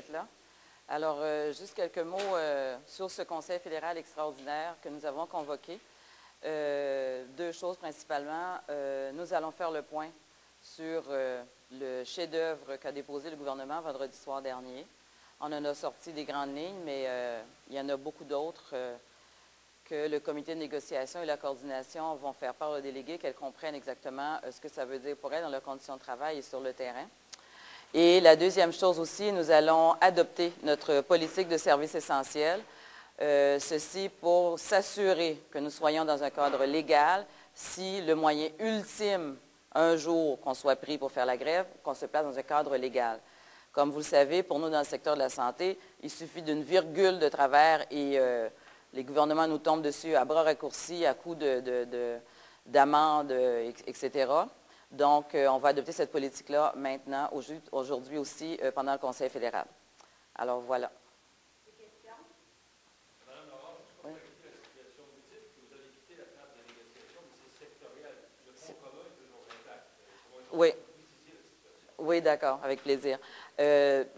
d'être là. Alors, juste quelques mots sur ce Conseil fédéral extraordinaire que nous avons convoqué. Deux choses principalement. Nous allons faire le point sur le chef-d'œuvre qu'a déposé le gouvernement vendredi soir dernier. On en a sorti des grandes lignes, mais il y en a beaucoup d'autres que le comité de négociation et la coordination vont faire part aux délégués, qu'elles comprennent exactement ce que ça veut dire pour elles dans leurs conditions de travail et sur le terrain. Et la deuxième chose aussi, nous allons adopter notre politique de services essentiels, ceci pour s'assurer que nous soyons dans un cadre légal si le moyen ultime, un jour qu'on soit pris pour faire la grève, qu'on se place dans un cadre légal. Comme vous le savez, pour nous, dans le secteur de la santé, il suffit d'une virgule de travers et les gouvernements nous tombent dessus à bras raccourcis, à coups d'amendes, etc. Donc, on va adopter cette politique-là maintenant, aujourd'hui aussi, pendant le Conseil fédéral. Alors, voilà. Des questions? Madame Laurent, je crois que la situation multiple, que vous avez quitté la table de négociation, mais c'est sectoriel. Le fonds commun est toujours intact. Oui. Oui, d'accord, avec plaisir.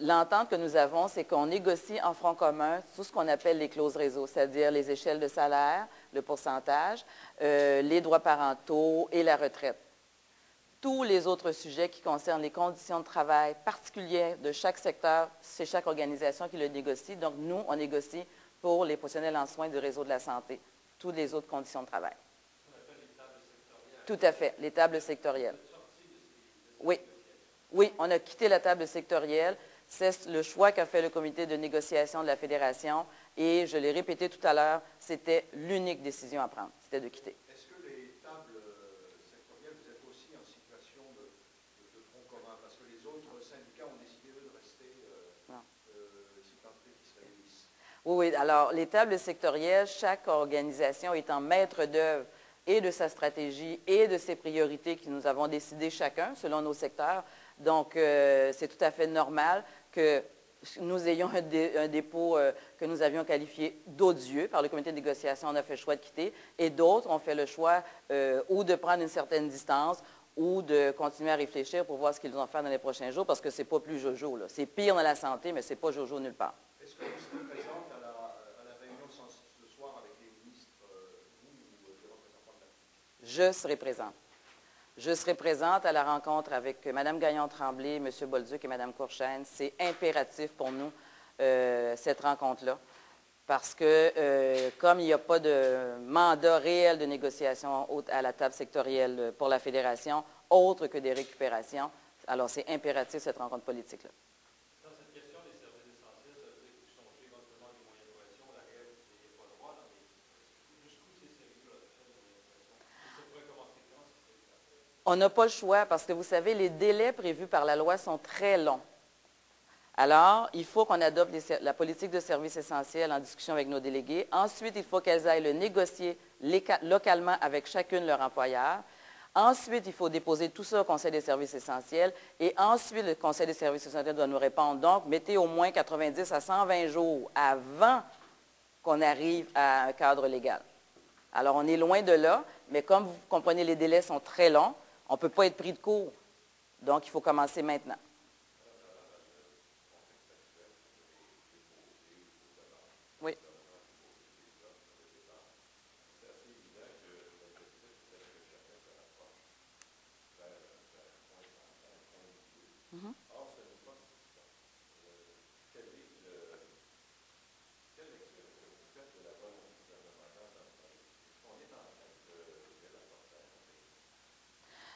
L'entente que nous avons, c'est qu'on négocie en front commun tout ce qu'on appelle les clauses réseau, c'est-à-dire les échelles de salaire, le pourcentage, les droits parentaux et la retraite. Tous les autres sujets qui concernent les conditions de travail particulières de chaque secteur, c'est chaque organisation qui le négocie. Donc, nous, on négocie pour les professionnels en soins du réseau de la santé, toutes les autres conditions de travail. On appelle les tables sectorielles. Tout à fait, les tables sectorielles. Oui. Oui, on a quitté la table sectorielle. C'est le choix qu'a fait le comité de négociation de la Fédération et, je l'ai répété tout à l'heure, c'était l'unique décision à prendre, c'était de quitter. Est-ce que les tables sectorielles, vous êtes aussi en situation de front commun? Parce que les autres syndicats ont décidé, eux, de rester si tant est qu'ils se réunissent. Oui, alors les tables sectorielles, chaque organisation étant maître d'œuvre et de sa stratégie et de ses priorités que nous avons décidées chacun selon nos secteurs. Donc, c'est tout à fait normal que nous ayons un dépôt que nous avions qualifié d'odieux par le comité de négociation. On a fait le choix de quitter et d'autres ont fait le choix ou de prendre une certaine distance ou de continuer à réfléchir pour voir ce qu'ils vont faire dans les prochains jours parce que ce n'est pas plus jojo. C'est pire dans la santé, mais ce n'est pas jojo nulle part. Est-ce que vous serez présente à la réunion ce soir avec les ministres, vous ou les représentants de la Fédération? Je serai présente. Je serai présente à la rencontre avec Mme Gagnon-Tremblay, M. Bolduc et Mme Courchaine. C'est impératif pour nous, cette rencontre-là, parce que comme il n'y a pas de mandat réel de négociation à la table sectorielle pour la Fédération, autre que des récupérations, alors c'est impératif cette rencontre politique-là. Dans cette question des services essentiels, ça veut dire que vous songez éventuellement des moyens de pression, la grève, vous n'ayez pas le droit, là, mais jusqu'où c'est sérieux la question des moyens de pression? Ça pourrait commencer quand, si c'est le cas? On n'a pas le choix parce que, vous savez, les délais prévus par la loi sont très longs. Alors, il faut qu'on adopte la politique de services essentiels en discussion avec nos délégués. Ensuite, il faut qu'elles aillent le négocier localement avec chacune leur employeur. Ensuite, il faut déposer tout ça au Conseil des services essentiels. Et ensuite, le Conseil des services essentiels doit nous répondre. Donc, mettez au moins 90 à 120 jours avant qu'on arrive à un cadre légal. Alors, on est loin de là, mais comme vous comprenez, les délais sont très longs. On ne peut pas être pris de court. Donc, il faut commencer maintenant. Oui. Mm-hmm.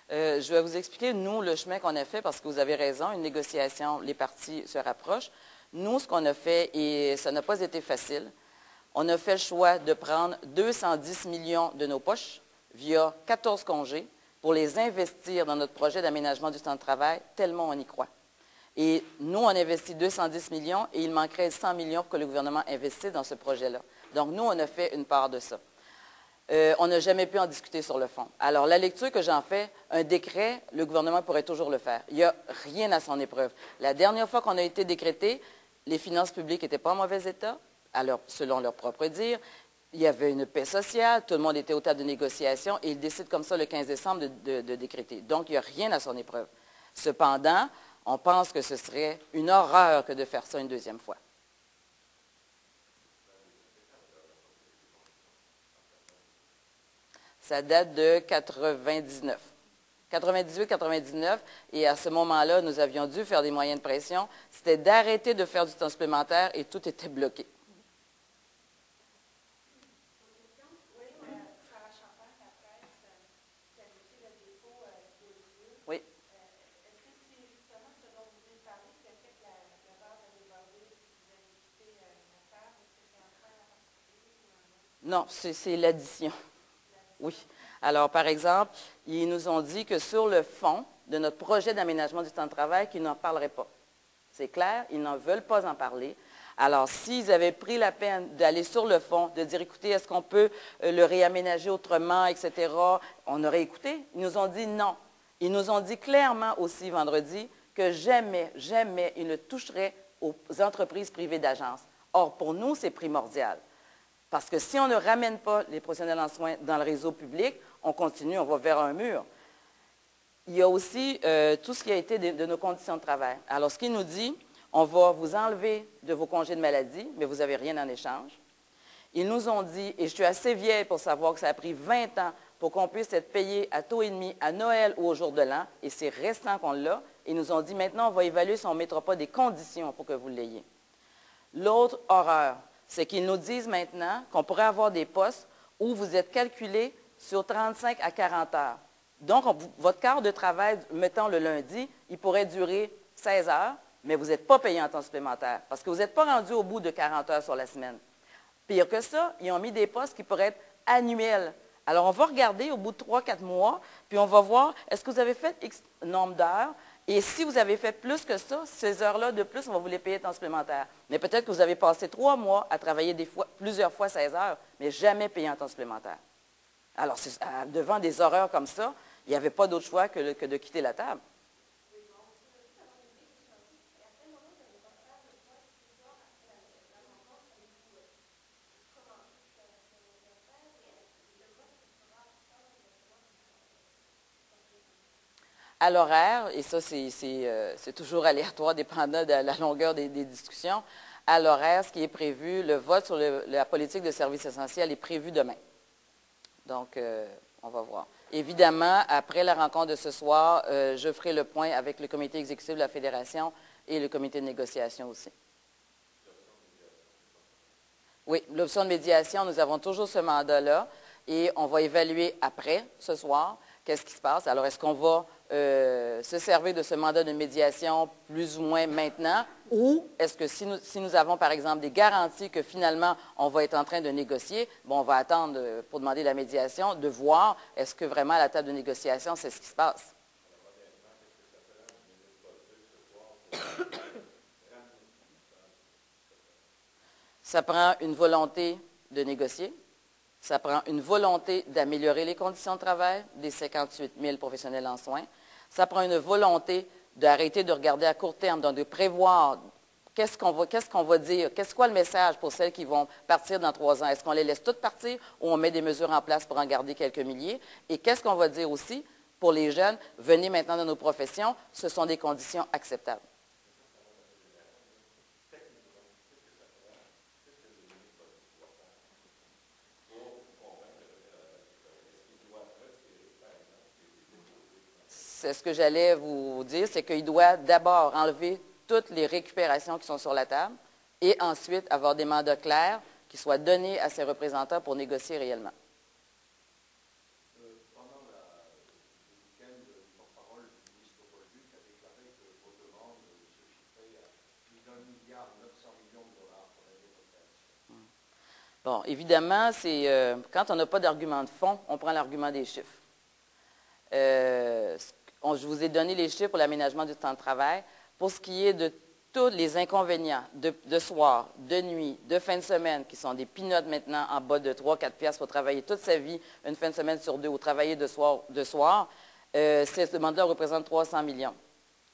Je vais vous expliquer, nous, le chemin qu'on a fait, parce que vous avez raison, une négociation, les parties se rapprochent. Nous, ce qu'on a fait, et ça n'a pas été facile, on a fait le choix de prendre 210 millions de nos poches via 14 congés pour les investir dans notre projet d'aménagement du temps de travail, tellement on y croit. Et nous, on investit 210 millions et il manquerait 100 millions pour que le gouvernement investisse dans ce projet-là. Donc, nous, on a fait une part de ça. On n'a jamais pu en discuter sur le fond. Alors, la lecture que j'en fais, un décret, le gouvernement pourrait toujours le faire. Il n'y a rien à son épreuve. La dernière fois qu'on a été décrété, les finances publiques n'étaient pas en mauvais état, alors, selon leur propre dire. Il y avait une paix sociale, tout le monde était au table de négociation et ils décident comme ça le 15 décembre de décréter. Donc, il n'y a rien à son épreuve. Cependant, On pense que ce serait une horreur que de faire ça une deuxième fois. Ça date de 99. 98-99, et à ce moment-là, nous avions dû faire des moyens de pression. C'était d'arrêter de faire du temps supplémentaire et tout était bloqué. Oui. Est-ce que c'est justement ce dont vous venez de parler qui a fait que la base a débordé et que vous avez quitté la table? Est-ce que c'est un frein en particulier ou un autre? Non, c'est l'addition. Oui. Alors, par exemple, ils nous ont dit que sur le fond de notre projet d'aménagement du temps de travail, qu'ils n'en parleraient pas. C'est clair, ils n'en veulent pas en parler. Alors, s'ils avaient pris la peine d'aller sur le fond, de dire, écoutez, est-ce qu'on peut le réaménager autrement, etc., on aurait écouté. Ils nous ont dit non. Ils nous ont dit clairement aussi vendredi que jamais, jamais ils ne toucheraient aux entreprises privées d'agence. Or, pour nous, c'est primordial. Parce que si on ne ramène pas les professionnels en soins dans le réseau public, on continue, on va vers un mur. Il y a aussi tout ce qui a été de nos conditions de travail. Alors, ce qu'il nous dit, on va vous enlever de vos congés de maladie, mais vous n'avez rien en échange. Ils nous ont dit, et je suis assez vieille pour savoir que ça a pris 20 ans pour qu'on puisse être payé à taux et demi à Noël ou au jour de l'an, et c'est récent qu'on l'a. Ils nous ont dit, maintenant, on va évaluer si on ne mettra pas des conditions pour que vous l'ayez. L'autre horreur, c'est qu'ils nous disent maintenant qu'on pourrait avoir des postes où vous êtes calculé sur 35 à 40 heures. Donc, votre quart de travail, mettons le lundi, il pourrait durer 16 heures, mais vous n'êtes pas payé en temps supplémentaire parce que vous n'êtes pas rendu au bout de 40 heures sur la semaine. Pire que ça, ils ont mis des postes qui pourraient être annuels. Alors, on va regarder au bout de 3-4 mois, puis on va voir, est-ce que vous avez fait X nombre d'heures? Et si vous avez fait plus que ça, ces heures-là de plus, on va vous les payer en temps supplémentaire. Mais peut-être que vous avez passé 3 mois à travailler plusieurs fois 16 heures, mais jamais payé en temps supplémentaire. Alors, devant des horreurs comme ça, il n'y avait pas d'autre choix que de quitter la table. À l'horaire, et ça, c'est toujours aléatoire, dépendant de la longueur des discussions, à l'horaire, ce qui est prévu, le vote sur la politique de services essentiels est prévu demain. Donc, on va voir. Évidemment, après la rencontre de ce soir, je ferai le point avec le comité exécutif de la Fédération et le comité de négociation aussi. Oui, l'option de médiation, nous avons toujours ce mandat-là et on va évaluer après, ce soir, qu'est-ce qui se passe. Alors, est-ce qu'on va se servir de ce mandat de médiation plus ou moins maintenant ou est-ce que si nous avons, par exemple, des garanties que finalement, on va être en train de négocier, bon, on va attendre pour demander la médiation, de voir est-ce que vraiment à la table de négociation, c'est ce qui se passe. Ça prend une volonté de négocier. Ça prend une volonté d'améliorer les conditions de travail des 58 000 professionnels en soins. Ça prend une volonté d'arrêter de regarder à court terme, donc de prévoir qu'est-ce qu'on va dire, qu'est-ce quoi le message pour celles qui vont partir dans 3 ans. Est-ce qu'on les laisse toutes partir ou on met des mesures en place pour en garder quelques milliers? Et qu'est-ce qu'on va dire aussi pour les jeunes? Venez maintenant dans nos professions, ce sont des conditions acceptables. Ce que j'allais vous dire, c'est qu'il doit d'abord enlever toutes les récupérations qui sont sur la table et ensuite avoir des mandats clairs qui soient donnés à ses représentants pour négocier réellement. Pendant le week-end, le porte-parole du ministre Paul-Duc a déclaré que vos demandes se chiffraient à plus d'1,9 milliard de dollars pour l'aide aux créations. Bon, évidemment, quand on n'a pas d'argument de fond, on prend l'argument des chiffres. Je vous ai donné les chiffres pour l'aménagement du temps de travail. Pour ce qui est de tous les inconvénients de soir, de nuit, de fin de semaine, qui sont des peanuts maintenant en bas de 3-4 piastres pour travailler toute sa vie, une fin de semaine sur 2, ou travailler de soir, cette demande-là représente 300 millions.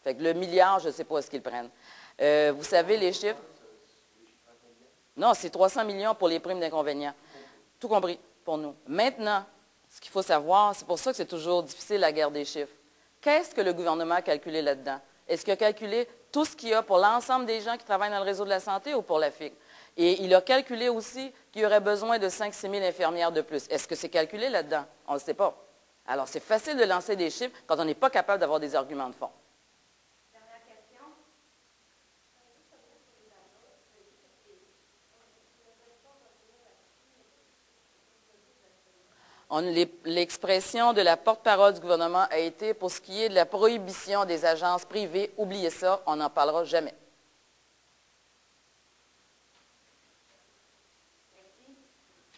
Fait que le milliard, je ne sais pas ce qu'ils prennent. Vous savez les chiffres? Non, c'est 300 millions pour les primes d'inconvénients. Tout compris pour nous. Maintenant, ce qu'il faut savoir, c'est pour ça que c'est toujours difficile la guerre des chiffres. Qu'est-ce que le gouvernement a calculé là-dedans? Est-ce qu'il a calculé tout ce qu'il y a pour l'ensemble des gens qui travaillent dans le réseau de la santé ou pour la FIC? Et il a calculé aussi qu'il y aurait besoin de 5-6 000 infirmières de plus. Est-ce que c'est calculé là-dedans? On ne le sait pas. Alors, c'est facile de lancer des chiffres quand on n'est pas capable d'avoir des arguments de fond. Dernière question. L'expression de la porte-parole du gouvernement a été pour ce qui est de la prohibition des agences privées. Oubliez ça, on n'en parlera jamais.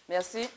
Merci.